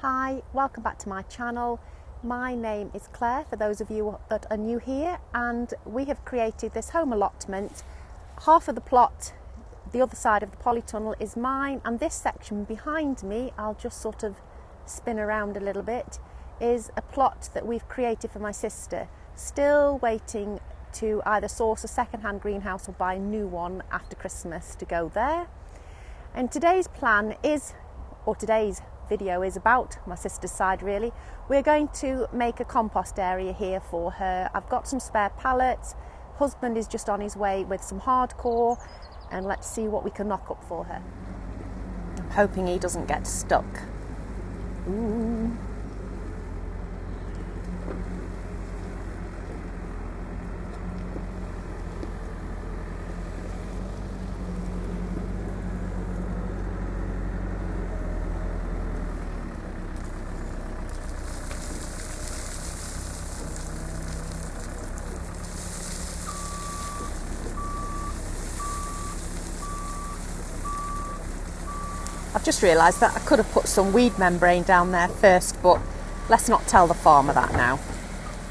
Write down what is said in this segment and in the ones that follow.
Hi, welcome back to my channel. My name is Claire, for those of you that are new here, and we have created this home allotment. Half of the plot, the other side of the polytunnel, is mine, and this section behind me, I'll just sort of spin around a little bit, is a plot that we've created for my sister. Still waiting to either source a second-hand greenhouse or buy a new one after Christmas to go there. And today's plan is, or today's video is about my sister's side really. We're going to make a compost area here for her. I've got some spare pallets. Husband is just on his way with some hardcore, and let's see what we can knock up for her. I'm hoping he doesn't get stuck. Ooh. I've just realised that I could have put some weed membrane down there first, but let's not tell the farmer that now.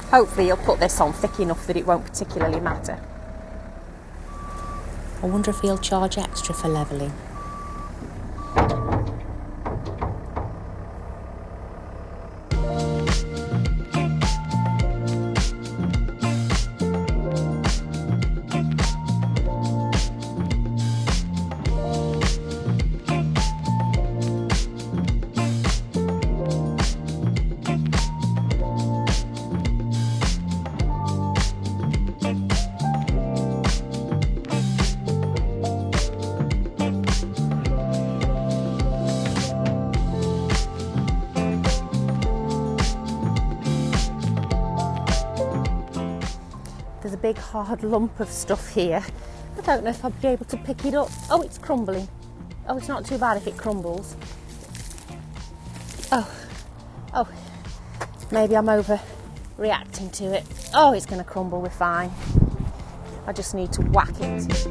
Hopefully he'll put this on thick enough that it won't particularly matter. I wonder if he'll charge extra for levelling. There's a big hard lump of stuff here. I don't know if I'll be able to pick it up. Oh, it's crumbling. Oh, it's not too bad if it crumbles. Oh, maybe I'm overreacting to it. Oh, it's going to crumble, we're fine. I just need to whack it.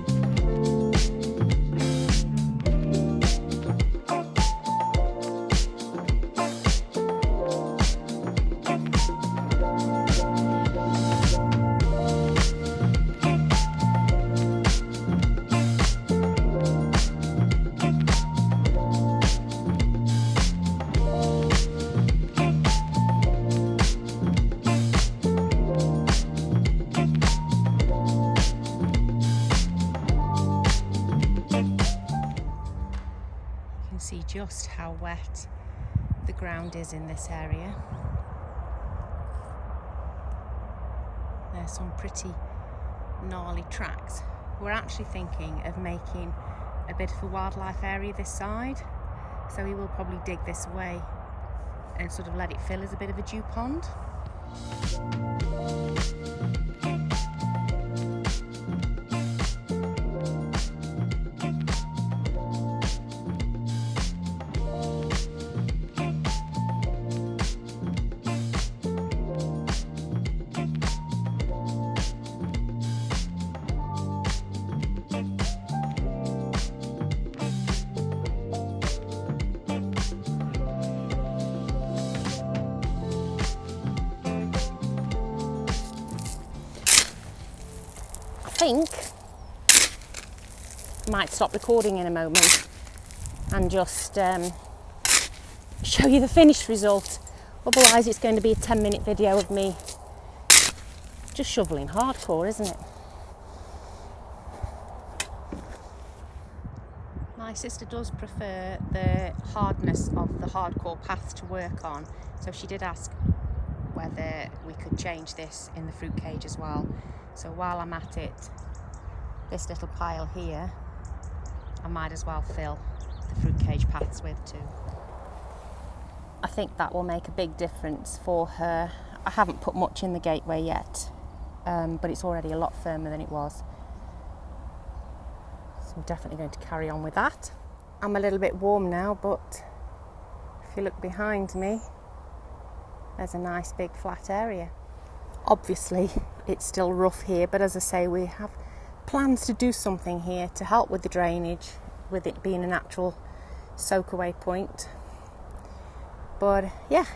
See just how wet the ground is in this area. There's some pretty gnarly tracks. We're actually thinking of making a bit of a wildlife area this side, so we will probably dig this away and sort of let it fill as a bit of a dew pond. I think I might stop recording in a moment and just show you the finished result. Otherwise it's going to be a 10-minute video of me just shoveling hardcore, isn't it? My sister does prefer the hardness of the hardcore path to work on, so she did ask whether we could change this in the fruit cage as well. So while I'm at it, this little pile here, I might as well fill the fruit cage paths with too. I think that will make a big difference for her. I haven't put much in the gateway yet, but it's already a lot firmer than it was. So I'm definitely going to carry on with that. I'm a little bit warm now, but if you look behind me, there's a nice big flat area. Obviously it's still rough here, but as I say, we have plans to do something here to help with the drainage, with it being a natural soak away point. But yeah,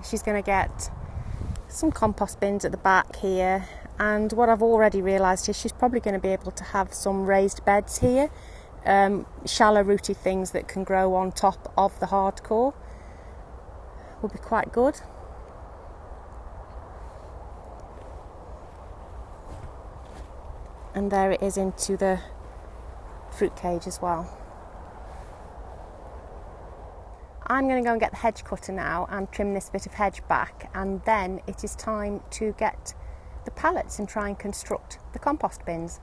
she's going to get some compost bins at the back here, and what I've already realised is she's probably going to be able to have some raised beds here, shallow rooty things that can grow on top of the hardcore will be quite good. And there it is into the fruit cage as well. I'm going to go and get the hedge cutter now and trim this bit of hedge back, and then it is time to get the pallets and try and construct the compost bins.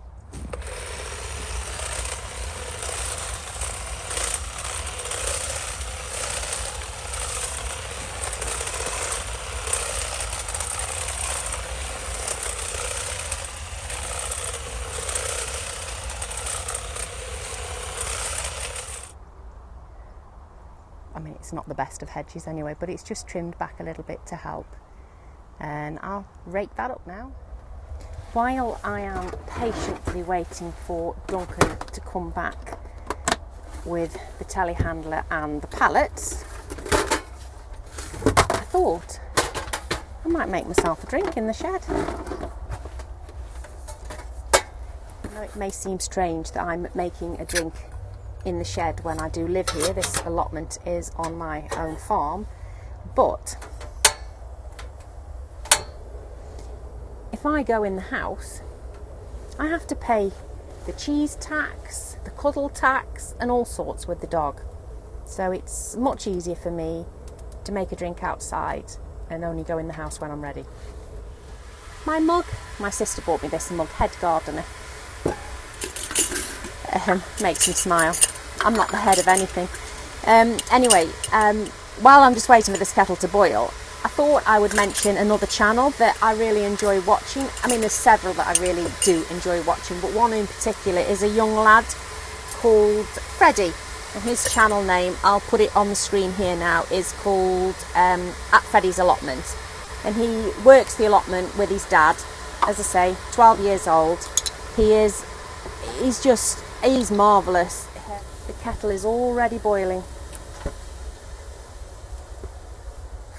I mean, it's not the best of hedges anyway, but it's just trimmed back a little bit to help. And I'll rake that up now. While I am patiently waiting for Duncan to come back with the telehandler and the pallets, I thought I might make myself a drink in the shed. I know it may seem strange that I'm making a drink in the shed when I do live here. This allotment is on my own farm, but if I go in the house, I have to pay the cheese tax, the cuddle tax, and all sorts with the dog. So it's much easier for me to make a drink outside and only go in the house when I'm ready. My mug, my sister bought me this mug, Head Gardener. Makes me smile. I'm not the head of anything. Anyway, while I'm just waiting for this kettle to boil, I thought I would mention another channel that I really enjoy watching. I mean, there's several that I really do enjoy watching, but one in particular is a young lad called Freddie. And his channel name, I'll put it on the screen here now, is called At Freddie's Allotment. And he works the allotment with his dad, as I say, 12 years old. He's marvellous. The kettle is already boiling.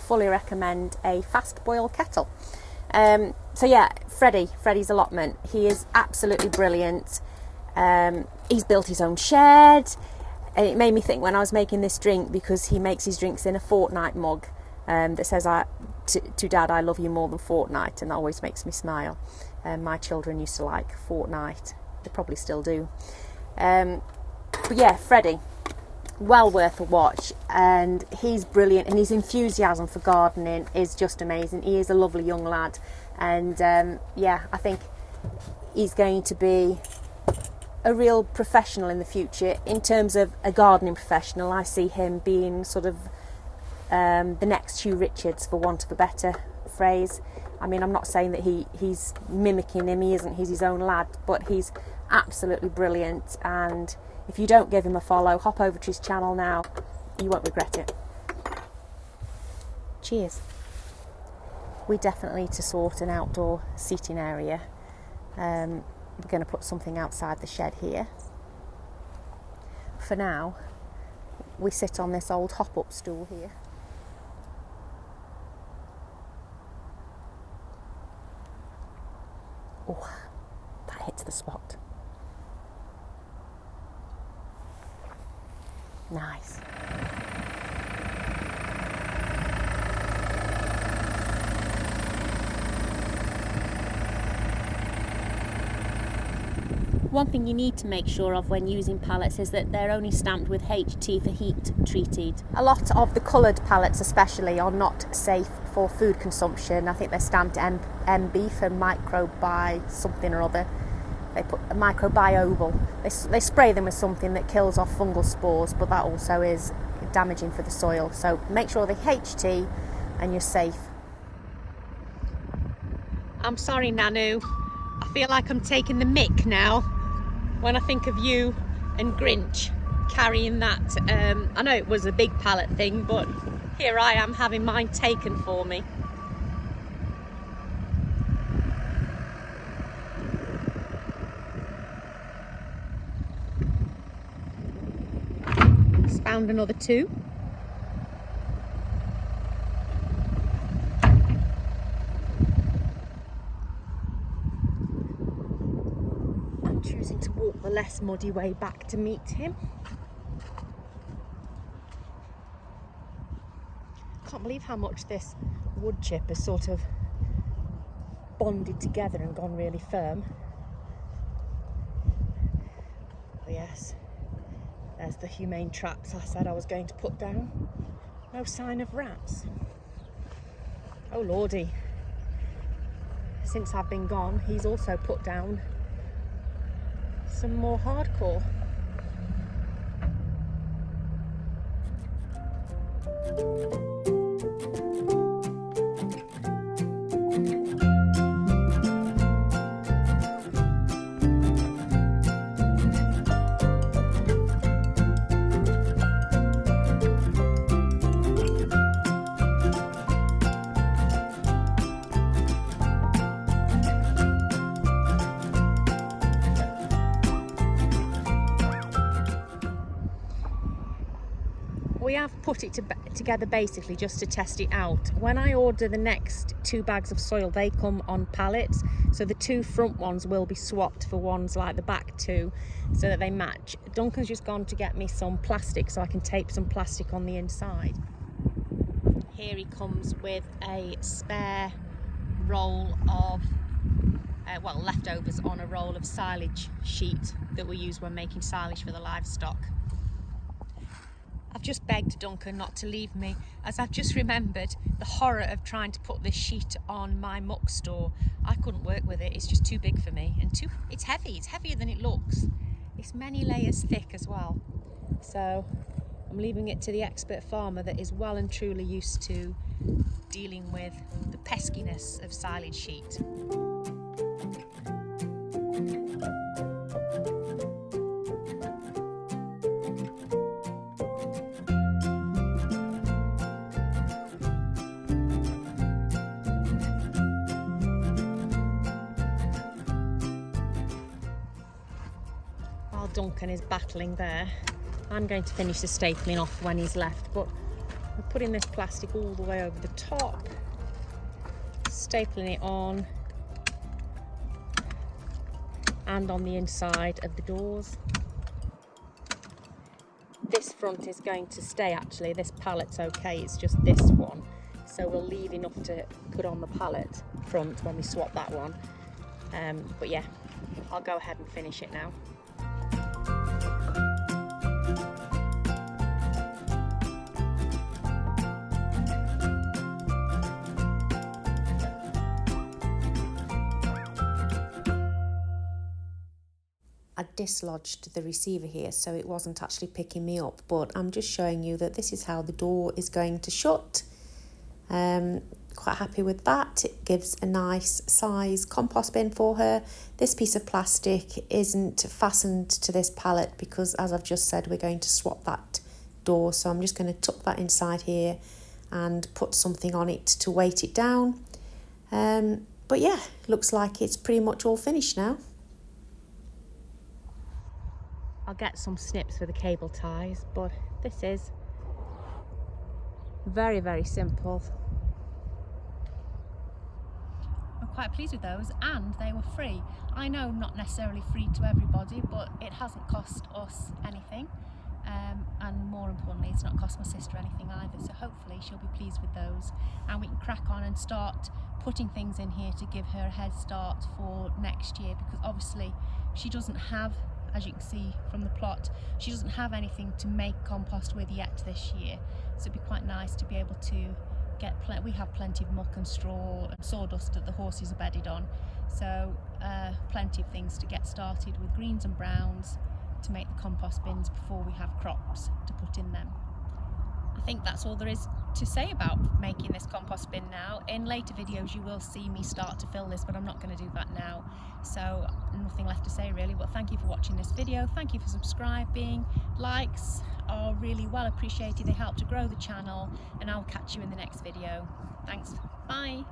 Fully recommend a fast boil kettle. So yeah, Freddie's allotment. He is absolutely brilliant. He's built his own shed. And it made me think when I was making this drink, because he makes his drinks in a Fortnite mug that says to Dad, I love you more than Fortnite, and that always makes me smile. My children used to like Fortnite. They probably still do. But yeah, Freddie, well worth a watch, and he's brilliant, and his enthusiasm for gardening is just amazing. He is a lovely young lad, and yeah, I think he's going to be a real professional in the future. In terms of a gardening professional, I see him being sort of the next Hugh Richards, for want of a better phrase. I mean, I'm not saying that he's mimicking him, he isn't, he's his own lad, but he's absolutely brilliant, and if you don't give him a follow, hop over to his channel now, you won't regret it. Cheers. We definitely need to sort an outdoor seating area. We're going to put something outside the shed here. For now, we sit on this old hop-up stool here. Oh, that hits the spot. Nice. One thing you need to make sure of when using pallets is that they're only stamped with HT for heat treated. A lot of the coloured pallets especially are not safe for food consumption. I think they're stamped MB for microbi something or other. They put a microbial. They spray them with something that kills off fungal spores, but that also is damaging for the soil. So make sure they're HT and you're safe. I'm sorry, Nanu. I feel like I'm taking the mick now when I think of you and Grinch carrying that. I know it was a big pallet thing, but here I am having mine taken for me. Found another two. less muddy way back to meet him. Can't believe how much this wood chip has sort of bonded together and gone really firm. Oh yes, there's the humane traps I said I was going to put down. No sign of rats. Oh lordy, since I've been gone he's also put down some more hardcore. We have put it together basically just to test it out. When I order the next 2 bags of soil, they come on pallets, so the 2 front ones will be swapped for ones like the back 2 so that they match. Duncan's just gone to get me some plastic so I can tape some plastic on the inside. Here he comes with a spare roll of leftovers on a roll of silage sheet that we use when making silage for the livestock. I've just begged Duncan not to leave me, as I've just remembered the horror of trying to put this sheet on my muck store. I couldn't work with it, it's just too big for me, and it's heavy, it's heavier than it looks. It's many layers thick as well. So I'm leaving it to the expert farmer that is well and truly used to dealing with the peskiness of silage sheet. Duncan is battling there. I'm going to finish the stapling off when he's left, but we're putting this plastic all the way over the top, stapling it on and on the inside of the doors. This front is going to stay actually, this pallet's okay, it's just this one, so we'll leave enough to put on the pallet front when we swap that one. But yeah, I'll go ahead and finish it now. I dislodged the receiver here, so it wasn't actually picking me up, but I'm just showing you that this is how the door is going to shut. Quite happy with that. It gives a nice size compost bin for her. This piece of plastic isn't fastened to this pallet because, as I've just said, we're going to swap that door, so I'm just going to tuck that inside here and put something on it to weight it down. But yeah, looks like it's pretty much all finished now. I'll get some snips for the cable ties, but this is very, very simple. I'm quite pleased with those, and they were free. I know not necessarily free to everybody, but it hasn't cost us anything, and more importantly it's not cost my sister anything either, so hopefully she'll be pleased with those and we can crack on and start putting things in here to give her a head start for next year, because obviously she doesn't have, as you can see from the plot, she doesn't have anything to make compost with yet this year, so it'd be quite nice to be able to get we have plenty of muck and straw and sawdust that the horses are bedded on, so plenty of things to get started with, greens and browns to make the compost bins before we have crops to put in them. I think that's all there is to say about making this compost bin now. In later videos you will see me start to fill this, but I'm not going to do that now, so nothing left to say really. But thank you for watching this video, thank you for subscribing. Likes are really well appreciated, they help to grow the channel, and I'll catch you in the next video. Thanks, bye.